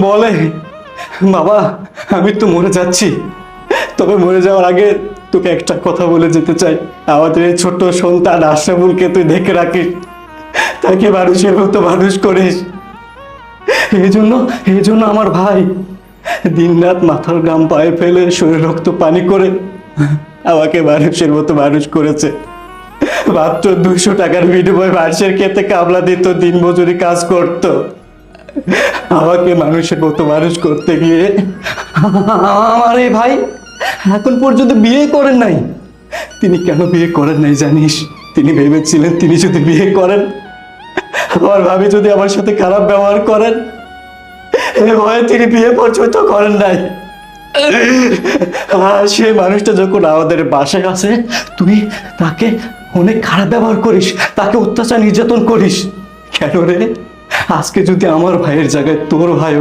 বলে, বাবা আমি তো মরে যাচ্ছি, তবে মরে যাওয়ার আগে তোকে একটা কথা বলে যেতে চাই। আমাদের এই ছোট্ট সন্তান আশরাফুলকে তুই দেখে রাখিস, তাকে মানুষের মতো মানুষ করিস। এই জন্য আমার ভাই দিনরাত মাথার ঘাম পায়ে ফেলে শরীর রক্ত পানি করে আমাকে মানুষের মতো মানুষ করেছে। মাত্র 200 টাকার বিনিময়ে মানুষের খেতে কামলা দিত, দিন মজুরি কাজ করত। আমাকে মানুষের মতো মানুষ করতে গিয়ে আমার এই ভাই এখন পর্যন্ত বিয়ে করেন নাই। তিনি কেন বিয়ে করেন নাই জানিস? তিনি ভেবেছিলেন তিনি যদি বিয়ে করেন, আমার ভাবি যদি আমার সাথে খারাপ ব্যবহার করেন, এ ভয়ে তিনি বিয়ে পর্যন্ত করেন নাই। আর সেই মানুষটা যখন আমাদের বাসায় আসে, তুই তাকে অনেক খারাপ ব্যবহার করিস, তাকে অত্যাচার নির্যাতন করিস। কেন রে? আজকে যদি আমার ভাইয়ের জায়গায় তোর ভাই